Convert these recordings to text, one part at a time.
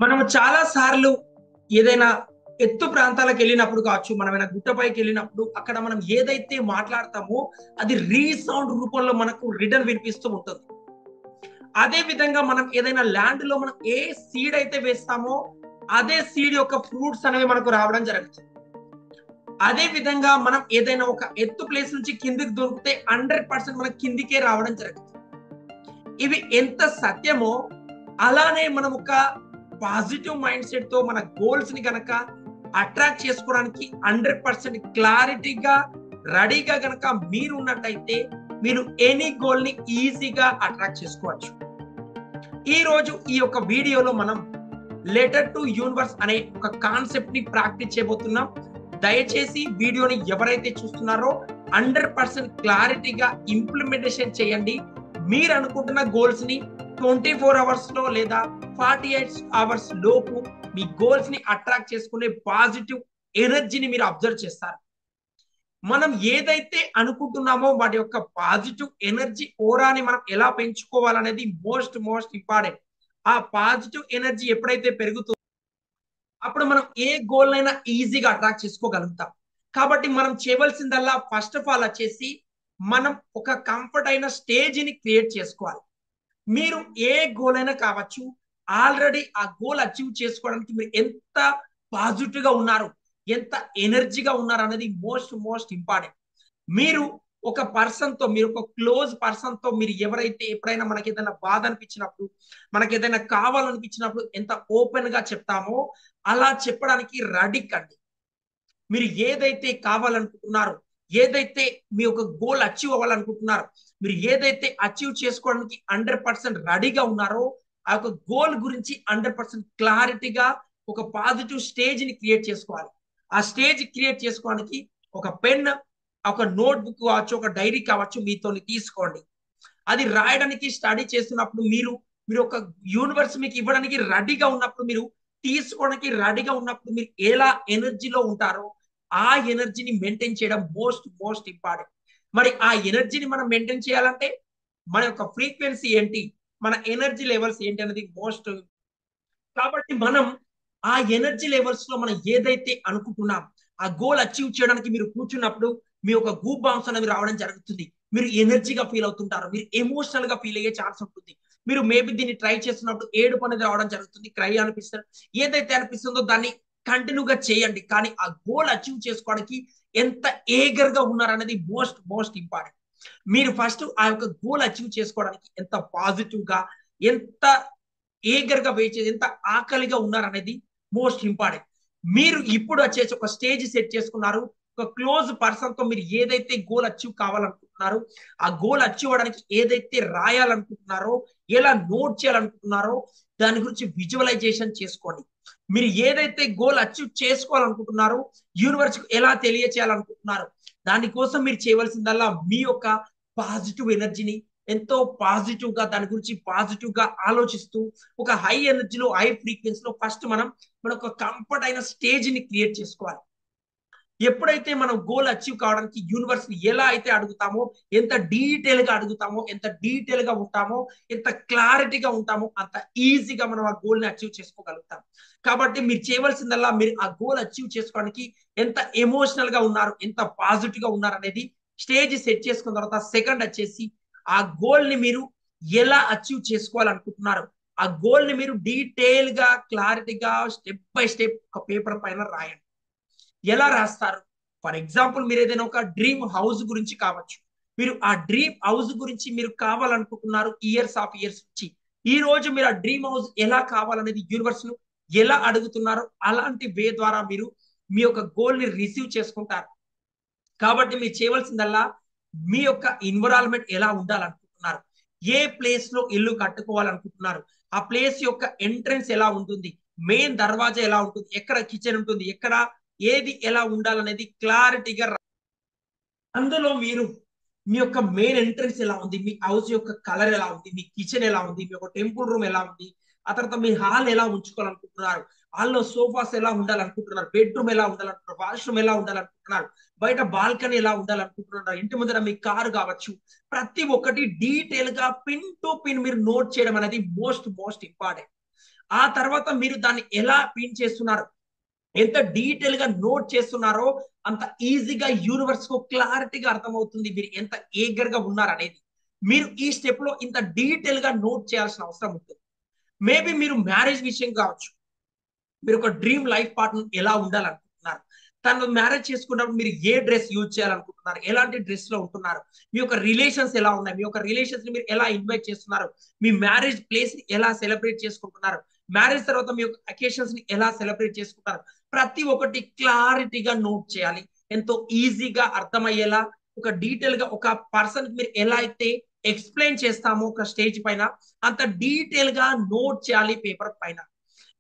మనము చాలా సార్లు ఏదైనా ఎత్తు ప్రాంతాలకు వెళ్ళినప్పుడు కావచ్చు, మనమైనా గుట్టపైకి వెళ్ళినప్పుడు అక్కడ మనం ఏదైతే మాట్లాడతామో అది రీసౌండ్ రూపంలో మనకు రిటర్న్ వినిపిస్తూ ఉంటుంది. అదే విధంగా మనం ఏదైనా ల్యాండ్ లో మనం ఏ సీడ్ అయితే వేస్తామో అదే సీడ్ యొక్క ఫ్రూట్స్ అనేవి మనకు రావడం జరుగుతుంది. అదే విధంగా మనం ఏదైనా ఒక ఎత్తు ప్లేస్ నుంచి కిందికి దొరికితే 100% మన కిందికే రావడం జరుగుతుంది. ఇవి ఎంత సత్యమో అలానే మనం ఒక పాజిటివ్ మైండ్ సెట్ తో మన గోల్స్ ని గనక అట్రాక్ట్ చేసుకోవడానికి 100% క్లారిటీగా రెడీగా గనక మీరు ఉన్నట్టయితే మీరు ఎనీ గోల్ ని ఈజీగా అట్రాక్ట్ చేసుకోవచ్చు. ఈ రోజు ఈ యొక్క వీడియోలో మనం లెటర్ టు యూనివర్స్ అనే ఒక కాన్సెప్ట్ ని ప్రాక్టీస్ చేయబోతున్నాం. దయచేసి వీడియోని ఎవరైతే చూస్తున్నారో 100% క్లారిటీగా ఇంప్లిమెంటేషన్ చేయండి. మీరు అనుకుంటున్న గోల్స్ ని 24 అవర్స్ లో లేదా 48 అవర్స్ లోపు మీ గోల్స్ ని అట్రాక్ట్ చేసుకునే పాజిటివ్ ఎనర్జీని మీరు అబ్జర్వ్ చేస్తారు. మనం ఏదైతే అనుకుంటున్నామో వాటి యొక్క పాజిటివ్ ఎనర్జీ ఓరాని మనం ఎలా పెంచుకోవాలనేది మోస్ట్ ఇంపార్టెంట్. ఆ పాజిటివ్ ఎనర్జీ ఎప్పుడైతే పెరుగుతుందో అప్పుడు మనం ఏ గోల్ అయినా ఈజీగా అట్రాక్ట్ చేసుకోగలుగుతాం. కాబట్టి మనం చేయవలసిందల్లా ఫస్ట్ ఆఫ్ ఆల్ వచ్చేసి మనం ఒక కంఫర్ట్ అయిన స్టేజ్ ని క్రియేట్ చేసుకోవాలి. మీరు ఏ గోల్ అయినా కావచ్చు, ఆల్రెడీ ఆ గోల్ అచీవ్ చేసుకోవడానికి మీరు ఎంత పాజిటివ్ గా ఉన్నారు, ఎంత ఎనర్జీగా ఉన్నారు అనేది మోస్ట్ ఇంపార్టెంట్. మీరు ఒక పర్సన్ తో, మీరు ఒక క్లోజ్ పర్సన్ తో మీరు ఎవరైతే ఎప్పుడైనా మనకి ఏదైనా బాధ అనిపించినప్పుడు, మనకి ఏదైనా కావాలనిపించినప్పుడు ఎంత ఓపెన్ గా చెప్తామో అలా చెప్పడానికి రెడీ కండి. మీరు ఏదైతే కావాలనుకుంటున్నారో, ఏదైతే మీ యొక్క గోల్ అచీవ్ అవ్వాలనుకుంటున్నారో, మీరు ఏదైతే అచీవ్ చేసుకోవడానికి 100% రెడీగా ఉన్నారో ఆ యొక్క గోల్ గురించి 100% క్లారిటీగా ఒక పాజిటివ్ స్టేజ్ ని క్రియేట్ చేసుకోవాలి. ఆ స్టేజ్ క్రియేట్ చేసుకోవడానికి ఒక పెన్, ఒక నోట్ బుక్ కావచ్చు, ఒక డైరీ కావచ్చు మీతో తీసుకోండి. అది రాయడానికి స్టడీ చేస్తున్నప్పుడు మీరు మీరు ఒక యూనివర్స్ మీకు ఇవ్వడానికి రెడీగా ఉన్నప్పుడు, మీరు తీసుకోవడానికి రెడీగా ఉన్నప్పుడు మీరు ఎలా ఎనర్జీలో ఉంటారో ఆ ఎనర్జీని మెయింటైన్ చేయడం మోస్ట్ ఇంపార్టెంట్. మరి ఆ ఎనర్జీని మనం మెయింటైన్ చేయాలంటే మన యొక్క ఫ్రీక్వెన్సీ ఏంటి, మన ఎనర్జీ లెవెల్స్ ఏంటి అనేది మోస్ట్. కాబట్టి మనం ఆ ఎనర్జీ లెవెల్స్ లో మనం ఏదైతే అనుకుంటున్నాం ఆ గోల్ అచీవ్ చేయడానికి మీరు కూర్చున్నప్పుడు మీ యొక్క గూప్ బాంబ్స్ అనేవి రావడం జరుగుతుంది. మీరు ఎనర్జీగా ఫీల్ అవుతుంటారు, మీరు ఎమోషనల్ గా ఫీల్ అయ్యే ఛాన్స్ ఉంటుంది. మీరు మేబీ దీన్ని ట్రై చేస్తున్నప్పుడు ఏడుపు అనేది రావడం జరుగుతుంది, క్రై అనిపిస్తారు. ఏదైతే అనిపిస్తుందో దాన్ని కంటిన్యూగా చేయండి. కానీ ఆ గోల్ అచీవ్ చేసుకోవడానికి ఎంత ఏగర్ గా ఉన్నారనేది మోస్ట్ ఇంపార్టెంట్. మీరు ఫస్ట్ ఆ యొక్క గోల్ అచీవ్ చేసుకోవడానికి ఎంత పాజిటివ్ గా, ఎంత ఏగర్ గా వేచేది, ఎంత ఆకలిగా ఉన్నారనేది మోస్ట్ ఇంపార్టెంట్. మీరు ఇప్పుడు వచ్చేసి ఒక స్టేజ్ సెట్ చేసుకున్నారు. ఒక క్లోజ్ పర్సన్ తో మీరు ఏదైతే గోల్ అచీవ్ కావాలనుకుంటున్నారో, ఆ గోల్ అచీవ్ అవ్వడానికి ఏదైతే రాయాలనుకుంటున్నారో, ఎలా నోట్ చేయాలనుకుంటున్నారో దాని గురించి విజువలైజేషన్ చేసుకోండి. మీరు ఏదైతే గోల్ అచీవ్ చేసుకోవాలనుకుంటున్నారో, యూనివర్స్ ఎలా తెలియచేయాలనుకుంటున్నారో దానికోసం మీరు చేయవలసిందల్లా మీ యొక్క పాజిటివ్ ఎనర్జీని ఎంతో పాజిటివ్ గా దాని గురించి పాజిటివ్ గా ఆలోచిస్తూ ఒక హై ఎనర్జీలో, హై ఫ్రీక్వెన్సీలో ఫస్ట్ మన ఒక కంఫర్ట్ అయిన స్టేజ్ ని క్రియేట్ చేసుకోవాలి. ఎప్పుడైతే మనం గోల్ అచీవ్ కావడానికి యూనివర్స్ ని ఎలా అయితే అడుగుతామో, ఎంత డీటెయిల్ గా అడుగుతామో, ఎంత డీటెయిల్ గా ఉంటామో, ఎంత క్లారిటీగా ఉంటామో అంత ఈజీగా మనం ఆ గోల్ ని అచీవ్ చేసుకోగలుగుతాం. కాబట్టి మీరు చేయవలసిందల్లా మీరు ఆ గోల్ అచీవ్ చేసుకోవడానికి ఎంత ఎమోషనల్ గా ఉన్నారు, ఎంత పాజిటివ్ గా ఉన్నారు అనేది స్టేజ్ సెట్ చేసుకున్న తర్వాత సెకండ్ వచ్చేసి ఆ గోల్ ని మీరు ఎలా అచీవ్ చేసుకోవాలనుకుంటున్నారు ఆ గోల్ ని మీరు డీటెయిల్ గా క్లారిటీగా స్టెప్ బై స్టెప్ ఒక పేపర్ పైన రాయండి. ఎలా రాస్తారు? ఫర్ ఎగ్జాంపుల్ మీరు ఏదైనా ఒక డ్రీమ్ హౌస్ గురించి కావచ్చు, మీరు ఆ డ్రీమ్ హౌస్ గురించి మీరు కావాలనుకుంటున్నారు ఇయర్స్ ఆఫ్ ఇయర్స్ నుంచి. ఈ రోజు మీరు ఆ డ్రీమ్ హౌస్ ఎలా కావాలనేది యూనివర్స్ ను ఎలా అడుగుతున్నారో అలాంటి వే ద్వారా మీరు మీ యొక్క గోల్ ని రిసీవ్ చేసుకుంటారు. కాబట్టి మీరు చేయవలసిందల్లా మీ యొక్క ఎన్విరాన్మెంట్ ఎలా ఉండాలనుకుంటున్నారు, ఏ ప్లేస్ లో ఇల్లు కట్టుకోవాలనుకుంటున్నారు, ఆ ప్లేస్ యొక్క ఎంట్రన్స్ ఎలా ఉంటుంది, మెయిన్ దర్వాజా ఎలా ఉంటుంది, ఎక్కడ కిచెన్ ఉంటుంది, ఎక్కడ ఏది ఎలా ఉండాలనేది క్లారిటీగా అందులో మీరు మీ యొక్క మెయిన్ ఎంట్రన్స్ ఎలా ఉంది, మీ హౌస్ యొక్క కలర్ ఎలా ఉంది, మీ కిచెన్ ఎలా ఉంది, మీ యొక్క టెంపుల్ రూమ్ ఎలా ఉంది, ఆ తర్వాత మీ హాల్ ఎలా ఉంచుకోవాలనుకుంటున్నారు, హాల్లో సోఫాస్ ఎలా ఉండాలనుకుంటున్నారు, బెడ్రూమ్ ఎలా ఉండాలనుకుంటున్నారు, వాష్రూమ్ ఎలా ఉండాలనుకుంటున్నారు, బయట బాల్కనీ ఎలా ఉండాలనుకుంటున్నారు, ఇంటి ముందర మీ కారు కావచ్చు, ప్రతి ఒక్కటి డీటెయిల్ గా పిన్ టు పిన్ మీరు నోట్ చేయడం అనేది మోస్ట్ ఇంపార్టెంట్. ఆ తర్వాత మీరు దాన్ని ఎలా ప్రింట్ చేస్తున్నారు, ఎంత డీటెయిల్ గా నోట్ చేస్తున్నారో అంత ఈజీగా యూనివర్స్ కు క్లారిటీగా అర్థమవుతుంది మీరు ఎంత ఏగర్ గా ఉన్నారు అనేది. మీరు ఈ స్టెప్ లో ఇంత డీటెయిల్ గా నోట్ చేయాల్సిన అవసరం ఉంటుంది. మేబీ మీరు మ్యారేజ్ విషయం కావచ్చు, మీరు ఒక డ్రీమ్ లైఫ్ పార్ట్నర్ ఎలా ఉండాలనుకుంటున్నారు, తను మ్యారేజ్ చేసుకున్నప్పుడు మీరు ఏ డ్రెస్ యూజ్ చేయాలనుకుంటున్నారు, ఎలాంటి డ్రెస్ లో ఉంటున్నారు, మీ యొక్క రిలేషన్స్ ఎలా ఉన్నాయి, మీ యొక్క రిలేషన్స్ ని మీరు ఎలా ఇన్వైట్ చేస్తున్నారు, మీ మ్యారేజ్ ప్లేస్ ని ఎలా సెలబ్రేట్ చేసుకుంటున్నారు, మ్యారేజ్ తర్వాత మీ యొక్క అకేషన్స్ ని ఎలా సెలబ్రేట్ చేసుకుంటారు, ప్రతి ఒక్కటి క్లారిటీగా నోట్ చేయాలి. ఎంతో ఈజీగా అర్థమయ్యేలా ఒక డీటెయిల్ గా ఒక పర్సన్ మీరు ఎలా అయితే ఎక్స్ప్లెయిన్ చేస్తామో ఒక స్టేజ్ పైన అంత డీటెయిల్ గా నోట్ చేయాలి పేపర్ పైన.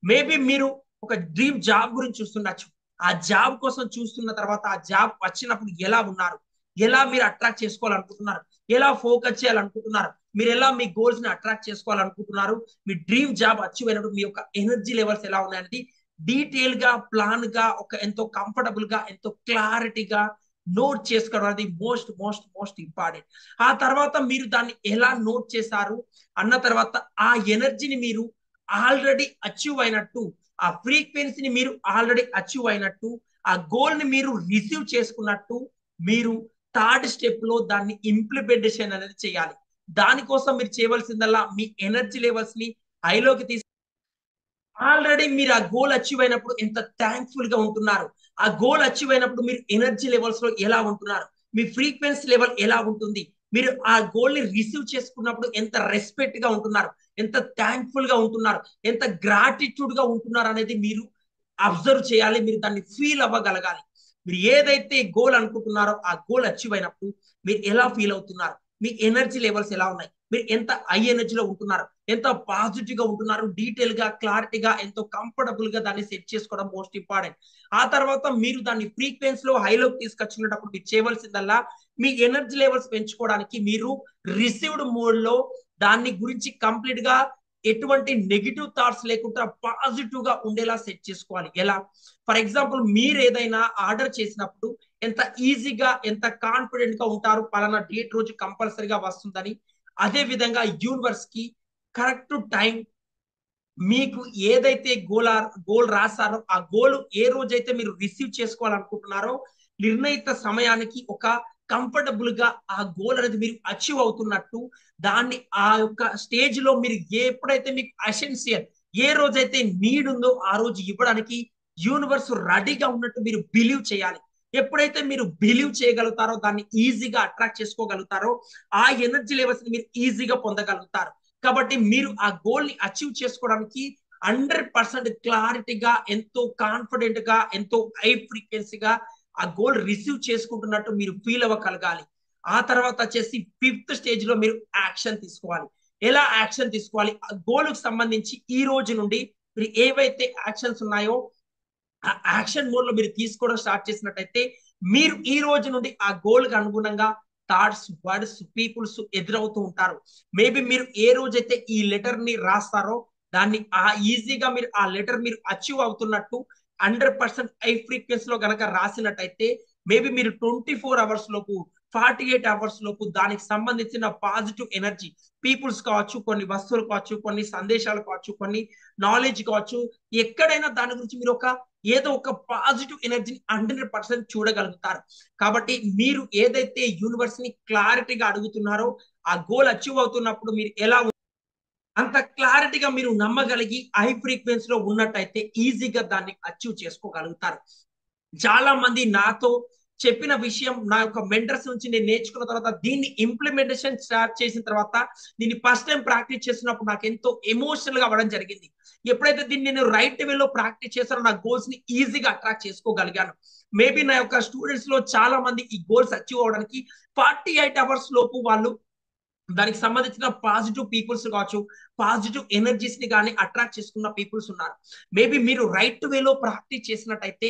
మేబీ మీరు ఒక డ్రీమ్ జాబ్ గురించి చూస్తుండొచ్చు. ఆ జాబ్ కోసం చూస్తున్న తర్వాత ఆ జాబ్ వచ్చినప్పుడు ఎలా ఉన్నారు, ఎలా మీరు అట్రాక్ట్ చేసుకోవాలనుకుంటున్నారు, ఎలా ఫోకస్ చేయాలనుకుంటున్నారు, మీరు ఎలా మీ గోల్స్ ని అట్రాక్ట్ చేసుకోవాలనుకుంటున్నారు, మీ డ్రీమ్ జాబ్ అచీవ్ అయినప్పుడు మీ యొక్క ఎనర్జీ లెవెల్స్ ఎలా ఉన్నాయనేది డీటెయిల్ గా ప్లాన్ గా ఒక ఎంతో కంఫర్టబుల్ గా ఎంతో క్లారిటీగా నోట్ చేసుకోవడం అనేది మోస్ట్ మోస్ట్ మోస్ట్ ఇంపార్టెంట్. ఆ తర్వాత మీరు దాన్ని ఎలా నోట్ చేశారు అన్న తర్వాత ఆ ఎనర్జీని మీరు ఆల్రెడీ అచీవ్ అయినట్టు, ఆ ఫ్రీక్వెన్సీని మీరు ఆల్రెడీ అచీవ్ అయినట్టు, ఆ గోల్ ని మీరు రిసీవ్ చేసుకున్నట్టు మీరు థర్డ్ స్టెప్ లో దాన్ని ఇంప్లిమెంటేషన్ అనేది చేయాలి. దానికోసం మీరు చేయవలసిందల్లా మీ ఎనర్జీ లెవెల్స్ ని హైలోకి తీసు ఆల్రెడీ మీరు ఆ గోల్ అచీవ్ అయినప్పుడు ఎంత థ్యాంక్ఫుల్ గా ఉంటున్నారు, ఆ గోల్ అచీవ్ అయినప్పుడు మీరు ఎనర్జీ లెవెల్స్ లో ఎలా ఉంటున్నారు, మీ ఫ్రీక్వెన్సీ లెవెల్ ఎలా ఉంటుంది, మీరు ఆ గోల్ ని రిసీవ్ చేసుకున్నప్పుడు ఎంత రెస్పెక్ట్ గా ఉంటున్నారు, ఎంత థ్యాంక్ఫుల్ గా ఉంటున్నారు, ఎంత గ్రాటిట్యూడ్ గా ఉంటున్నారు అనేది మీరు అబ్జర్వ్ చేయాలి. మీరు దాన్ని ఫీల్ అవ్వగలగాలి. మీరు ఏదైతే గోల్ అనుకుంటున్నారో ఆ గోల్ అచీవ్ అయినప్పుడు మీరు ఎలా ఫీల్ అవుతున్నారు, మీ ఎనర్జీ లెవెల్స్ ఎలా ఉన్నాయి, మీరు ఎంత హై ఎనర్జీలో ఉంటున్నారు, ఎంత పాజిటివ్ గా ఉంటున్నారు, డీటెయిల్ గా క్లారిటీగా ఎంతో కంఫర్టబుల్ గా దాన్ని సెట్ చేసుకోవడం మోస్ట్ ఇంపార్టెంట్. ఆ తర్వాత మీరు దాన్ని ఫ్రీక్వెన్సీ లో హైలోకి తీసుకొచ్చినప్పుడు మీరు చేయవలసిందల్లా మీ ఎనర్జీ లెవెల్స్ పెంచుకోవడానికి మీరు రిసీవ్డ్ మోడ్ లో దాన్ని గురించి కంప్లీట్ గా ఎటువంటి నెగిటివ్ థాట్స్ లేకుండా పాజిటివ్ గా ఉండేలా సెట్ చేసుకోవాలి. ఎలా? ఫర్ ఎగ్జాంపుల్ మీరు ఏదైనా ఆర్డర్ చేసినప్పుడు ఎంత ఈజీగా ఎంత కాన్ఫిడెంట్ గా ఉంటారు, పలానా డేట్ రోజు కంపల్సరీగా వస్తుందని. అదే విధంగా యూనివర్స్ కి కరెక్ట్ టైం మీకు ఏదైతే గోల్ రాసారో ఆ గోల్ ఏ రోజైతే మీరు రిసీవ్ చేసుకోవాలనుకుంటున్నారో నిర్ణయిత సమయానికి ఒక కంఫర్టబుల్ గా ఆ గోల్ అనేది మీరు అచీవ్ అవుతున్నట్టు దాన్ని ఆ యొక్క స్టేజ్ లో మీరు ఎప్పుడైతే మీకు అసెన్షియల్ ఏ రోజైతే నీడ్ ఉందో ఆ రోజు ఇవ్వడానికి యూనివర్స్ రెడీగా ఉన్నట్టు మీరు బిలీవ్ చేయాలి. ఎప్పుడైతే మీరు బిలీవ్ చేయగలుగుతారో దాన్ని ఈజీగా అట్రాక్ట్ చేసుకోగలుగుతారో ఆ ఎనర్జీ లెవెల్స్ ని మీరు ఈజీగా పొందగలుగుతారు. కాబట్టి మీరు ఆ గోల్ ని అచీవ్ చేసుకోవడానికి 100% క్లారిటీగా ఎంతో కాన్ఫిడెంట్ గా ఎంతో హై ఫ్రీక్వెన్సీగా ఆ గోల్ రిసీవ్ చేసుకుంటున్నట్టు మీరు ఫీల్ అవ్వగలగాలి. ఆ తర్వాత వచ్చేసి ఫిఫ్త్ స్టేజ్ లో మీరు యాక్షన్ తీసుకోవాలి. ఎలా యాక్షన్ తీసుకోవాలి? ఆ గోల్ కు సంబంధించి ఈ రోజు నుండి మీరు ఏవైతే యాక్షన్స్ ఉన్నాయో ఆ యాక్షన్ మోడ్ లో మీరు తీసుకోవడం స్టార్ట్ చేసినట్టయితే మీరు ఈ రోజు నుండి ఆ గోల్ కి అనుగుణంగా థాట్స్ వర్డ్స్ పీపుల్స్ ఎదురవుతూ ఉంటారు. మేబీ మీరు ఏ రోజైతే ఈ లెటర్ ని రాస్తారో దాన్ని ఆ ఈజీగా మీరు ఆ లెటర్ మీరు అచీవ్ అవుతున్నట్టు 100% హై ఫ్రీక్వెన్సీ లో కనుక రాసినట్టయితే మేబీ మీరు 24 అవర్స్ లోపు 48 అవర్స్ లోపు దానికి సంబంధించిన పాజిటివ్ ఎనర్జీ పీపుల్స్ కావచ్చు, కొన్ని వస్తువులు కావచ్చు, కొన్ని సందేశాలు కావచ్చు, కొన్ని నాలెడ్జ్ కావచ్చు, ఎక్కడైనా దాని గురించి మీరు ఒక ఏదో ఒక పాజిటివ్ ఎనర్జీని 100% చూడగలుగుతారు. కాబట్టి మీరు ఏదైతే యూనివర్స్ ని క్లారిటీగా అడుగుతున్నారో ఆ గోల్ అచీవ్ అవుతున్నప్పుడు మీరు ఎలా అంత క్లారిటీగా మీరు నమ్మగలిగి హై ఫ్రీక్వెన్సీ లో ఉన్నట్టయితే ఈజీగా దాన్ని అచీవ్ చేసుకోగలుగుతారు. చాలా మంది నాతో చెప్పిన విషయం నా యొక్క మెంటర్స్ నుంచి నేను నేర్చుకున్న తర్వాత దీన్ని ఇంప్లిమెంటేషన్ స్టార్ట్ చేసిన తర్వాత దీన్ని ఫస్ట్ టైం ప్రాక్టీస్ చేసినప్పుడు నాకు ఎంతో ఎమోషనల్ గా అవ్వడం జరిగింది. ఎప్పుడైతే దీన్ని నేను రైట్ వేలో ప్రాక్టీస్ చేశానో నా గోల్స్ ని ఈజీగా అట్రాక్ట్ చేసుకోగలిగాను. మేబీ నా యొక్క స్టూడెంట్స్ లో చాలా మంది ఈ గోల్స్ అచీవ్ అవడానికి 48 అవర్స్ లోపు వాళ్ళు దానికి సంబంధించిన పాజిటివ్ పీపుల్స్ కావచ్చు, పాజిటివ్ ఎనర్జీస్ ని కానీ అట్రాక్ట్ చేసుకున్న పీపుల్స్ ఉన్నారు. మేబీ మీరు రైట్ వేలో ప్రాక్టీస్ చేసినట్టయితే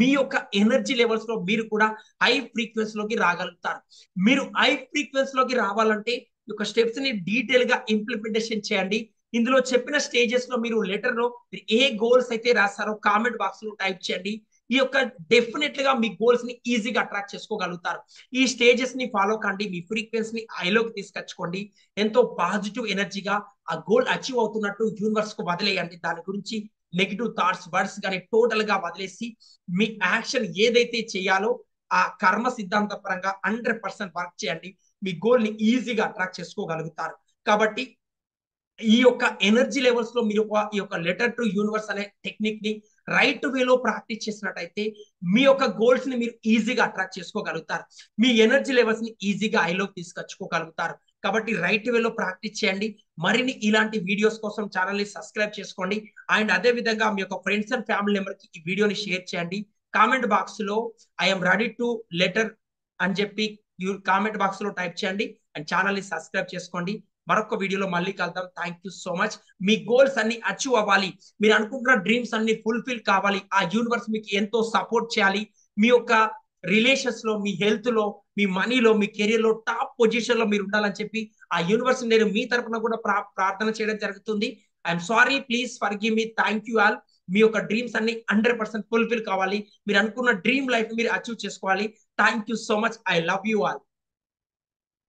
మీ యొక్క ఎనర్జీ లెవెల్స్ లో మీరు కూడా హై ఫ్రీక్వెన్సీ లోకి రాగలుగుతారు. మీరు హై ఫ్రీక్వెన్సీ లోకి రావాలంటే ఈ యొక్క స్టెప్స్ ని డీటెయిల్ గా ఇంప్లిమెంటేషన్ చేయండి. ఇందులో చెప్పిన స్టేజెస్ లో మీరు లెటర్ లో మీరు ఏ గోల్స్ అయితే రాస్తారో కామెంట్ బాక్స్ లో టైప్ చేయండి. ఈ యొక్క డెఫినెట్లీగా మీ గోల్స్ ని ఈజీగా అట్రాక్ట్ చేసుకోగలుగుతారు. ఈ స్టేజెస్ ని ఫాలో కండి, మీ ఫ్రీక్వెన్సీని హైలోకి తీసుకొచ్చుకోండి. ఎంతో పాజిటివ్ ఎనర్జీగా ఆ గోల్ అచీవ్ అవుతున్నట్టు యూనివర్స్ కు వదిలేయండి. దాని గురించి నెగిటివ్ థాట్స్ వర్డ్స్ కానీ టోటల్ గా వదిలేసి మీ యాక్షన్ ఏదైతే చేయాలో ఆ కర్మ సిద్ధాంత పరంగా 100% వర్క్ చేయండి. మీ గోల్ ని ఈజీగా అట్రాక్ట్ చేసుకోగలుగుతారు. కాబట్టి ఈ యొక్క ఎనర్జీ లెవెల్స్ లో మీరు ఈ యొక్క లెటర్ టు యూనివర్స్ అనే టెక్నిక్ ని రైట్ వేలో ప్రాక్టీస్ చేసినట్టయితే మీ యొక్క గోల్స్ ని మీరు ఈజీగా అట్రాక్ట్ చేసుకోగలుగుతారు. మీ ఎనర్జీ లెవెల్స్ ని ఈజీగా హైలోకి తీసుకొచ్చుకోగలుగుతారు. కాబట్టి రైట్ వేలో ప్రాక్టీస్ చేయండి. మరిన్ని ఇలాంటి వీడియోస్ కోసం ఛానల్ ని సబ్స్క్రైబ్ చేసుకోండి. అండ్ అదే విధంగా మీ యొక్క ఫ్రెండ్స్ అండ్ ఫ్యామిలీ మెంబర్ కి ఈ వీడియోని షేర్ చేయండి. కామెంట్ బాక్స్ లో ఐఎమ్ రెడీ టు లెటర్ అని చెప్పి కామెంట్ బాక్స్ లో టైప్ చేయండి. అండ్ ఛానల్ ని సబ్స్క్రైబ్ చేసుకోండి. మరొక వీడియోలో మళ్ళీ కలుద్దాం. Thank you so much. Me goals అన్ని అచీవ్ అవ్వాలి, మీరు అనుకుంటున్న డ్రీమ్స్ అన్ని ఫుల్ఫిల్ కావాలి, ఆ యూనివర్స్ మీకు ఎంతో సపోర్ట్ చేయాలి. మీ యొక్క రిలేషన్స్ లో, మీ హెల్త్ లో, మీ మనీలో, మీ కెరియర్ లో టాప్ పొజిషన్ లో మీరు ఉండాలని చెప్పి ఆ యూనివర్స్ నేను మీ తరపున కూడా ప్రార్థన చేయడం జరుగుతుంది. I'm sorry, please forgive me. Thank you all. మీ యొక్క డ్రీమ్స్ అన్ని 100% ఫుల్ఫిల్ కావాలి. మీరు అనుకున్న డ్రీమ్ లైఫ్ మీరు అచీవ్ చేసుకోవాలి. Thank you so much. I love you all.